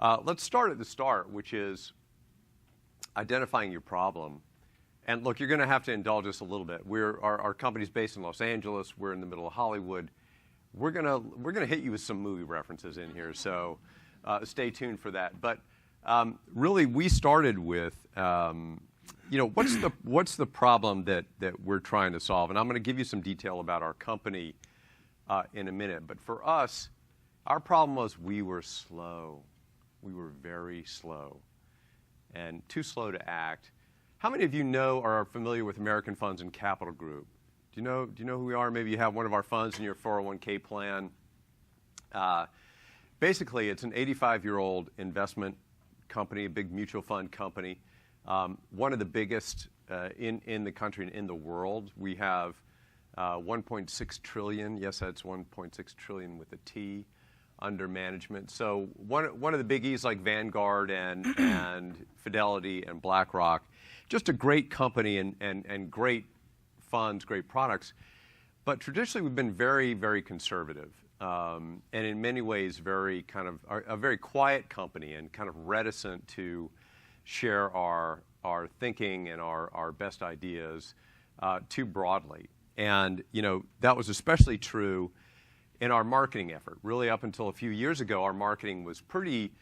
Let's start at the start, which is identifying your problem. And look, you're going to have to indulge us a little bit. Our company's based in Los Angeles. We're in the middle of Hollywood. We're gonna hit you with some movie references in here, so stay tuned for that. But really, we started with, what's the problem that we're trying to solve? And I'm going to give you some detail about our company in a minute. But for us, our problem was we were slow. We were very slow, and too slow to act. How many of you know or are familiar with American Funds and Capital Group? Do you know who we are? Maybe you have one of our funds in your 401k plan. Basically, it's an 85-year-old investment company, a big mutual fund company, one of the biggest in the country and in the world. We have 1.6 trillion. Yes, that's 1.6 trillion with a T under management. So one of the biggies like Vanguard and Fidelity and BlackRock, just a great company and great funds, great products. But traditionally, we've been very, very conservative, and in many ways, very kind of a very quiet company and kind of reticent to share our thinking and our best ideas too broadly. And that was especially true in our marketing effort. Really, up until a few years ago, our marketing was pretty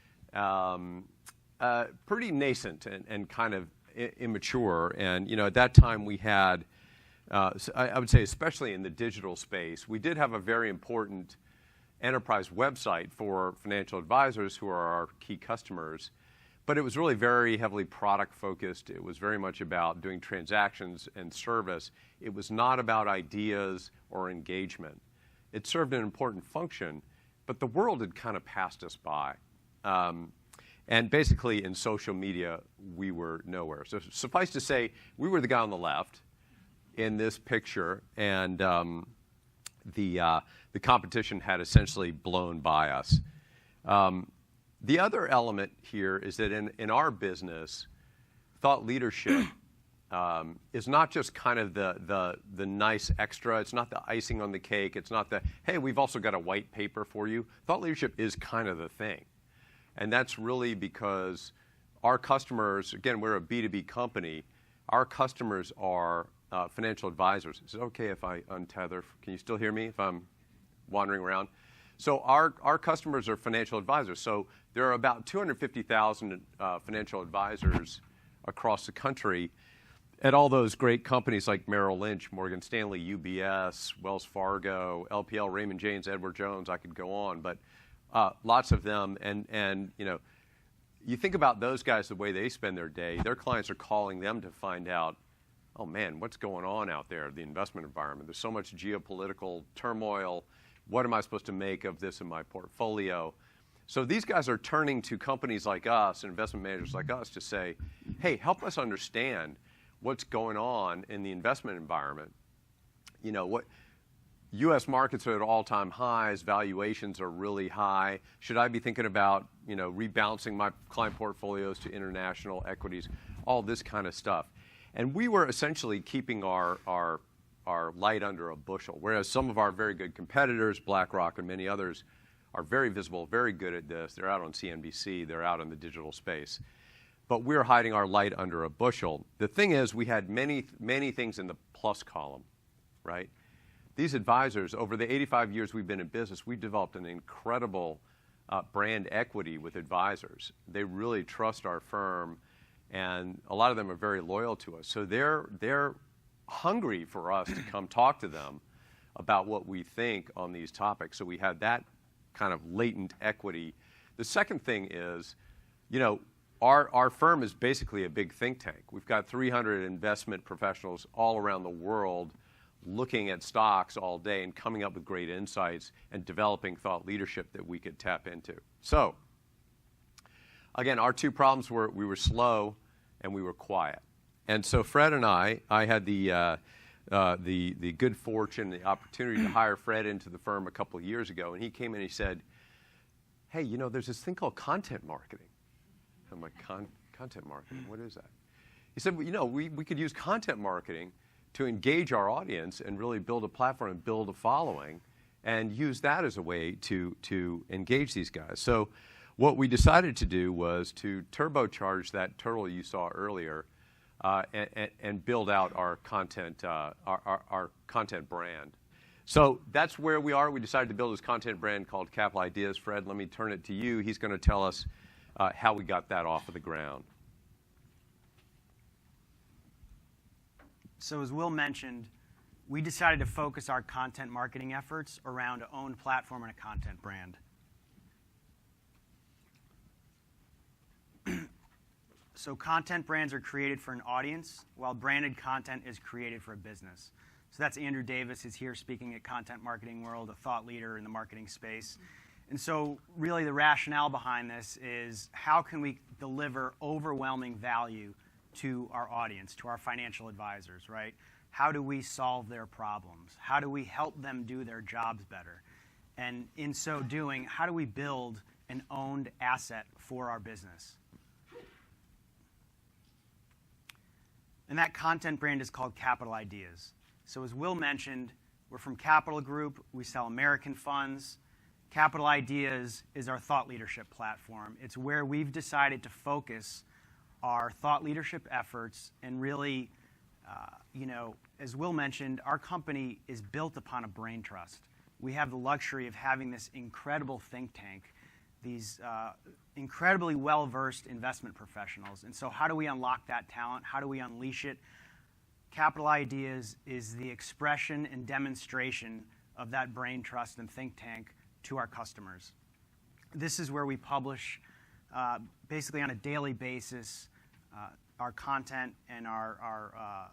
nascent and kind of immature. And at that time, we had, I would say, especially in the digital space, we did have a very important enterprise website for financial advisors who are our key customers. But it was really very heavily product focused. It was very much about doing transactions and service. It was not about ideas or engagement. It served an important function, but the world had kind of passed us by. And basically, in social media, we were nowhere. So suffice to say, we were the guy on the left in this picture, and the competition had essentially blown by us. The other element here is that in our business, thought leadership is not just kind of the nice extra. It's not the icing on the cake. It's not the, hey, we've also got a white paper for you. Thought leadership is kind of the thing. And that's really because our customers, again, we're a B2B company. Our customers are financial advisors. Is it okay if I untether? Can you still hear me if I'm wandering around? So our customers are financial advisors. So there are about 250,000 financial advisors across the country at all those great companies like Merrill Lynch, Morgan Stanley, UBS, Wells Fargo, LPL, Raymond James, Edward Jones. I could go on, but lots of them. And you think about those guys, the way they spend their day. Their clients are calling them to find out, oh man, what's going on out there, the investment environment? There's so much geopolitical turmoil. What am I supposed to make of this in my portfolio? So these guys are turning to companies like us, investment managers like us, to say, hey, help us understand what's going on in the investment environment. What U.S. markets are at all-time highs, valuations are really high. Should I be thinking about, rebalancing my client portfolios to international equities, all this kind of stuff. And we were essentially keeping our light under a bushel, whereas some of our very good competitors, BlackRock and many others, are very visible, very good at this. They're out on CNBC. They're out in the digital space. But we're hiding our light under a bushel. The thing is, we had many, many things in the plus column, right? These advisors, over the 85 years we've been in business, we've developed an incredible brand equity with advisors. They really trust our firm, and a lot of them are very loyal to us. So they're hungry for us to come talk to them about what we think on these topics. So we had that kind of latent equity. The second thing is, our firm is basically a big think tank. We've got 300 investment professionals all around the world looking at stocks all day and coming up with great insights and developing thought leadership that we could tap into. So, again, our two problems were we were slow and we were quiet. And so Fred and I had the good fortune, the opportunity to hire Fred into the firm a couple of years ago, and he came in and he said, hey, there's this thing called content marketing. I'm like, content marketing, what is that? He said, well, we could use content marketing to engage our audience and really build a platform and build a following and use that as a way to engage these guys. So what we decided to do was to turbocharge that turtle you saw earlier and build out our content, our content brand. So that's where we are. We decided to build this content brand called Capital Ideas. Fred, let me turn it to you. He's going to tell us how we got that off of the ground. So as Will mentioned, we decided to focus our content marketing efforts around an owned platform and a content brand. So content brands are created for an audience, while branded content is created for a business. So that's Andrew Davis, who's here speaking at Content Marketing World, a thought leader in the marketing space. And so really the rationale behind this is how can we deliver overwhelming value to our audience, to our financial advisors, right? How do we solve their problems? How do we help them do their jobs better? And in so doing, how do we build an owned asset for our business? And that content brand is called Capital Ideas. So as Will mentioned, we're from Capital Group. We sell American funds. Capital Ideas is our thought leadership platform. It's where we've decided to focus our thought leadership efforts and really, as Will mentioned, our company is built upon a brain trust. We have the luxury of having this incredible think tank, these incredibly well-versed investment professionals. And so how do we unlock that talent? How do we unleash it? Capital Ideas is the expression and demonstration of that brain trust and think tank to our customers. This is where we publish, basically on a daily basis, our content and our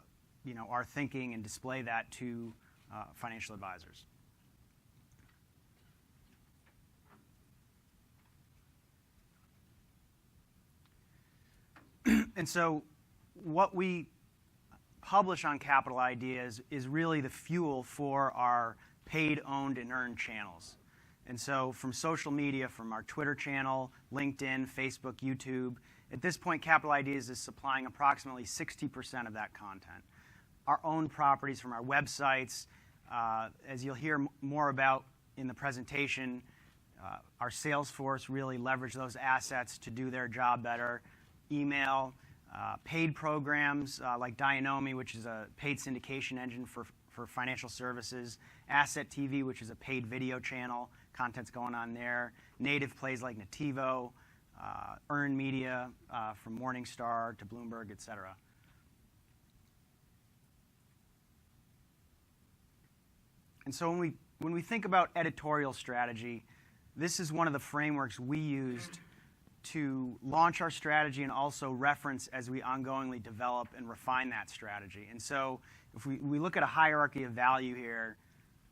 thinking and display that to financial advisors. And so what we publish on Capital Ideas is really the fuel for our paid, owned, and earned channels. And so from social media, from our Twitter channel, LinkedIn, Facebook, YouTube, at this point, Capital Ideas is supplying approximately 60% of that content. Our own properties from our websites, as you'll hear more about in the presentation, our sales force really leverage those assets to do their job better. Email, paid programs like Dianomi, which is a paid syndication engine for financial services. Asset TV, which is a paid video channel. Content's going on there. Native plays like Nativo, earned media from Morningstar to Bloomberg, et cetera. And so when we think about editorial strategy, this is one of the frameworks we used to launch our strategy and also reference as we ongoingly develop and refine that strategy. And so if we look at a hierarchy of value here,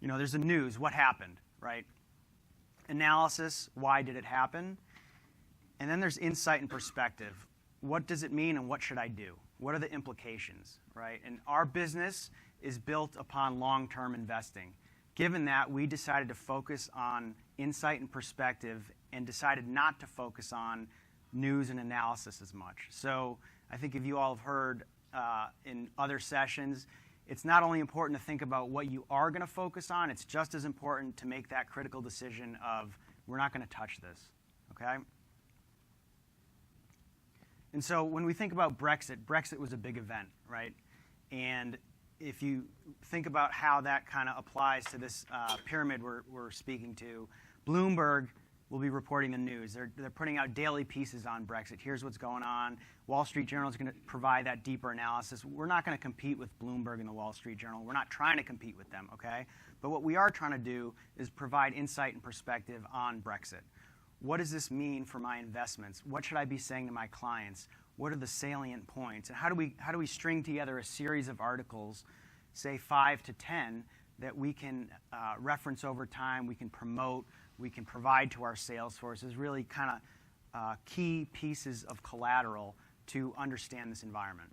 there's the news, what happened, right? Analysis, why did it happen? And then there's insight and perspective. What does it mean and what should I do? What are the implications, right? And our business is built upon long-term investing. Given that, we decided to focus on insight and perspective and decided not to focus on news and analysis as much. So I think if you all have heard in other sessions, it's not only important to think about what you are going to focus on, it's just as important to make that critical decision of, we're not going to touch this, okay? And so when we think about Brexit was a big event, right? And if you think about how that kind of applies to this pyramid we're speaking to, Bloomberg will be reporting the news. They're putting out daily pieces on Brexit. Here's what's going on. Wall Street Journal is going to provide that deeper analysis. We're not going to compete with Bloomberg and the Wall Street Journal. We're not trying to compete with them, okay? But what we are trying to do is provide insight and perspective on Brexit. What does this mean for my investments? What should I be saying to my clients? What are the salient points? And how do we string together a series of articles, say 5 to 10, that we can reference over time, we can promote, we can provide to our sales force as really kind of key pieces of collateral to understand this environment.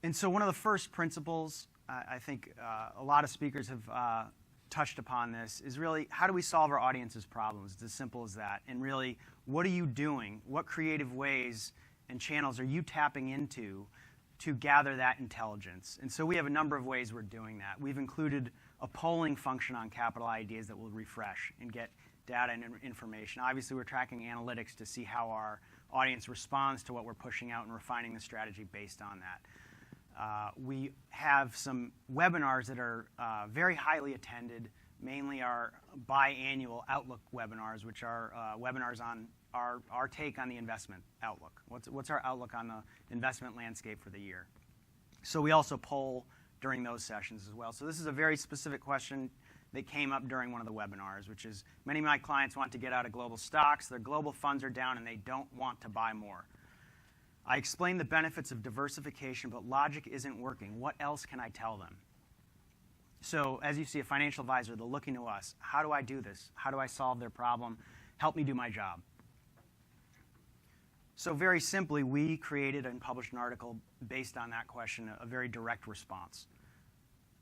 And so one of the first principles, I think a lot of speakers have touched upon this, is really how do we solve our audience's problems? It's as simple as that. And really, what are you doing? What creative ways and channels are you tapping into to gather that intelligence? And so we have a number of ways we're doing that. We've included a polling function on capital ideas that will refresh and get data and information. Obviously, we're tracking analytics to see how our audience responds to what we're pushing out and refining the strategy based on that. We have some webinars that are very highly attended, mainly our biannual Outlook webinars, which are webinars on our take on the investment outlook. What's our outlook on the investment landscape for the year? So we also poll during those sessions as well. So this is a very specific question that came up during one of the webinars, which is many of my clients want to get out of global stocks. Their global funds are down and they don't want to buy more. I explained the benefits of diversification, but logic isn't working. What else can I tell them? So as you see, a financial advisor, they're looking to us. How do I do this? How do I solve their problem? Help me do my job. So very simply, we created and published an article based on that question, a very direct response.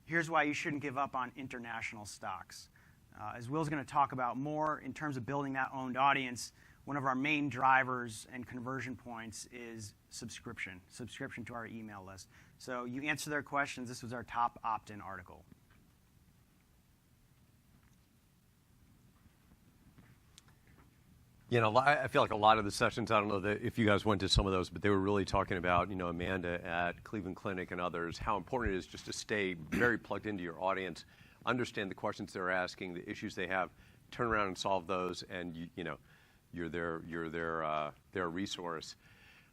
Here's why you shouldn't give up on international stocks. As Will's going to talk about more in terms of building that owned audience, one of our main drivers and conversion points is subscription to our email list. So you answer their questions. This was our top opt-in article. You know, I feel like a lot of the sessions, I don't know if you guys went to some of those, but they were really talking about, you know, Amanda at Cleveland Clinic and others, how important it is just to stay very plugged into your audience, understand the questions they're asking, the issues they have, turn around and solve those, and you know, you're their resource.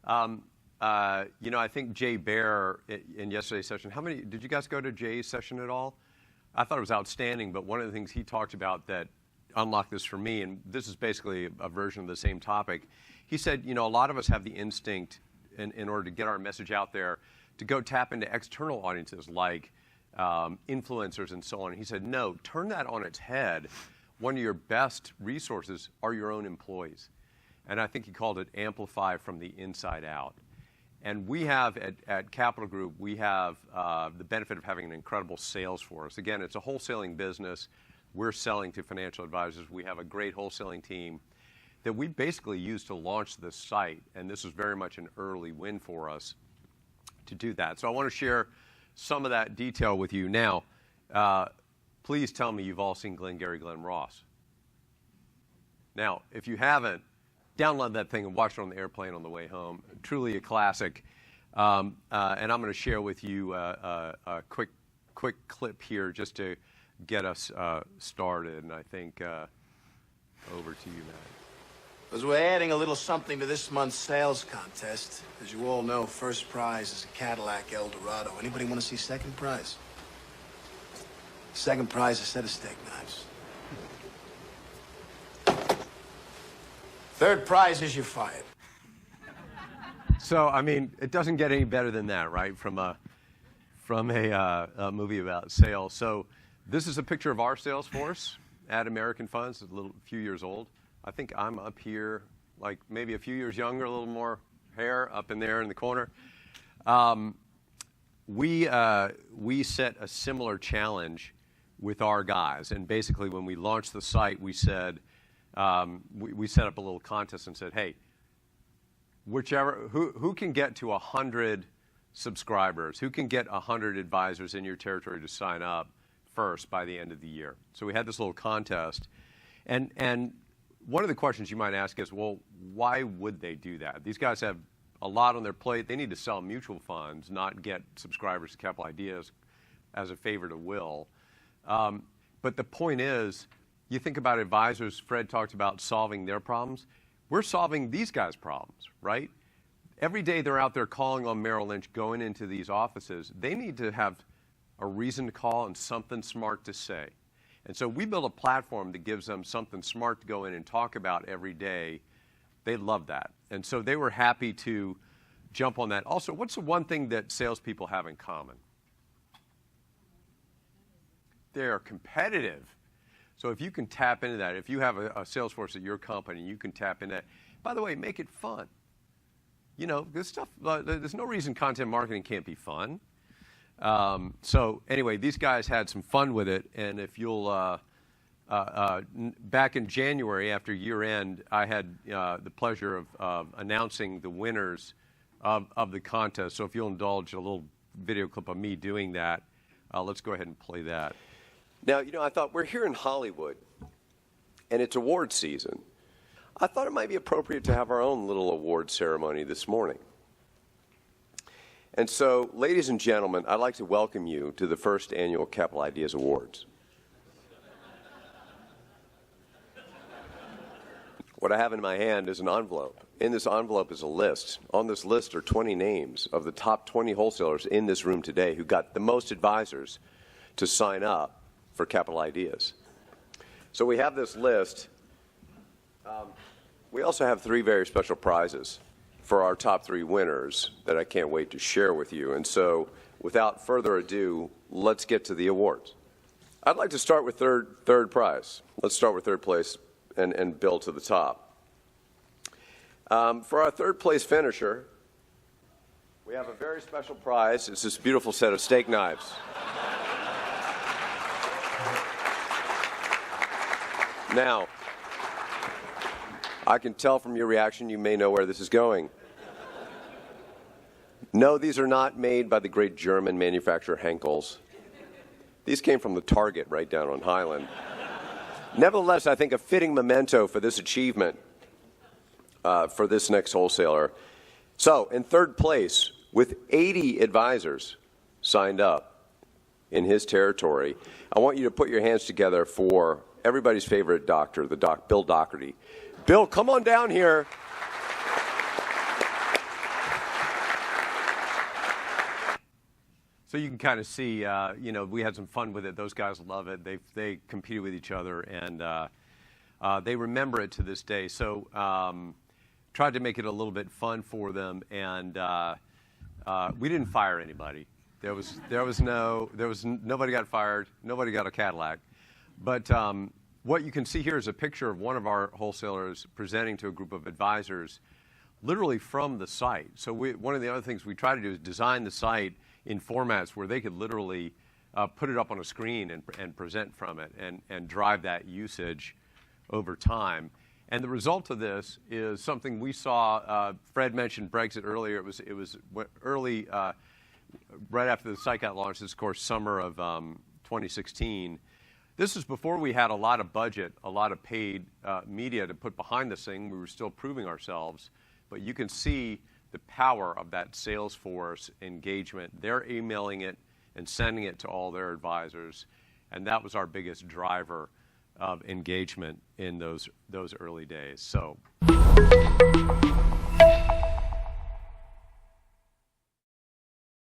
You know, I think Jay Baer in yesterday's session, did you guys go to Jay's session at all? I thought it was outstanding, but one of the things he talked about that unlock this for me, and this is basically a version of the same topic. He said, you know, a lot of us have the instinct in order to get our message out there to go tap into external audiences like influencers and so on. And he said, no, turn that on its head. One of your best resources are your own employees. And I think he called it amplify from the inside out. And we have at Capital Group, we have the benefit of having an incredible sales force. Again, it's a wholesaling business. We're selling to financial advisors. We have a great wholesaling team that we basically used to launch this site, and this was very much an early win for us to do that. So I want to share some of that detail with you. Now, please tell me you've all seen Glengarry Glen Ross. Now, if you haven't, download that thing and watch it on the airplane on the way home. Truly a classic. And I'm going to share with you a quick clip here just to get us started, and I think over to you, Matt. Because we're adding a little something to this month's sales contest. As you all know, first prize is a Cadillac Eldorado. Anybody want to see second prize? Second prize is a set of steak knives. Third prize is you're fired. So, I mean, it doesn't get any better than that, right, from a movie about sales. So this is a picture of our sales force at American Funds. It's a few years old. I think I'm up here, like maybe a few years younger, a little more hair up in there in the corner. We set a similar challenge with our guys, and basically when we launched the site, we said we set up a little contest and said, hey, who can get to 100 subscribers, who can get 100 advisors in your territory to sign up first by the end of the year. So we had this little contest, and one of the questions you might ask is, well, why would they do that? These guys have a lot on their plate. They need to sell mutual funds, not get subscribers to Capital Ideas as a favor to Will. But the point is, you think about advisors, Fred talked about solving their problems. We're solving these guys' problems, right? Every day they're out there calling on Merrill Lynch, going into these offices. They need to have a reason to call and something smart to say. And so we built a platform that gives them something smart to go in and talk about every day. They love that. And so they were happy to jump on that. Also, what's the one thing that salespeople have in common? They're competitive. So if you can tap into that, if you have a sales force at your company, you can tap into that. By the way, make it fun. You know, this stuff, there's no reason content marketing can't be fun. So anyway, these guys had some fun with it, and if you'll, back in January after year end, I had the pleasure of announcing the winners of the contest. So if you'll indulge a little video clip of me doing that, let's go ahead and play that. Now, I thought we're here in Hollywood, and it's award season. I thought it might be appropriate to have our own little award ceremony this morning. And so, ladies and gentlemen, I'd like to welcome you to the first annual Capital Ideas Awards. What I have in my hand is an envelope. In this envelope is a list. On this list are 20 names of the top 20 wholesalers in this room today who got the most advisors to sign up for Capital Ideas. So we have this list. We also have 3 very special prizes for our top 3 winners that I can't wait to share with you. And so, without further ado, let's get to the awards. I'd like to start with third prize. Let's start with third place and build to the top. For our third place finisher, we have a very special prize. It's this beautiful set of steak knives. Now, I can tell from your reaction you may know where this is going. No, these are not made by the great German manufacturer Henkel's. These came from the Target right down on Highland. Nevertheless, I think a fitting memento for this achievement for this next wholesaler. So, in third place, with 80 advisors signed up in his territory, I want you to put your hands together for everybody's favorite doctor, Bill Doherty. Bill, come on down here. So you can kind of see, we had some fun with it. Those guys love it. They competed with each other, and they remember it to this day. So tried to make it a little bit fun for them, and we didn't fire anybody. Nobody got fired. Nobody got a Cadillac. But what you can see here is a picture of one of our wholesalers presenting to a group of advisors, literally from the site. So one of the other things we try to do is design the site in formats where they could literally put it up on a screen and present from it and drive that usage over time. And the result of this is something we saw. Fred mentioned Brexit earlier. It was early, right after the site got launched. This, of course, summer of 2016. This is before we had a lot of budget, a lot of paid media to put behind this thing. We were still proving ourselves. But you can see the power of that Salesforce engagement. They're emailing it and sending it to all their advisors. And that was our biggest driver of engagement in those early days. So.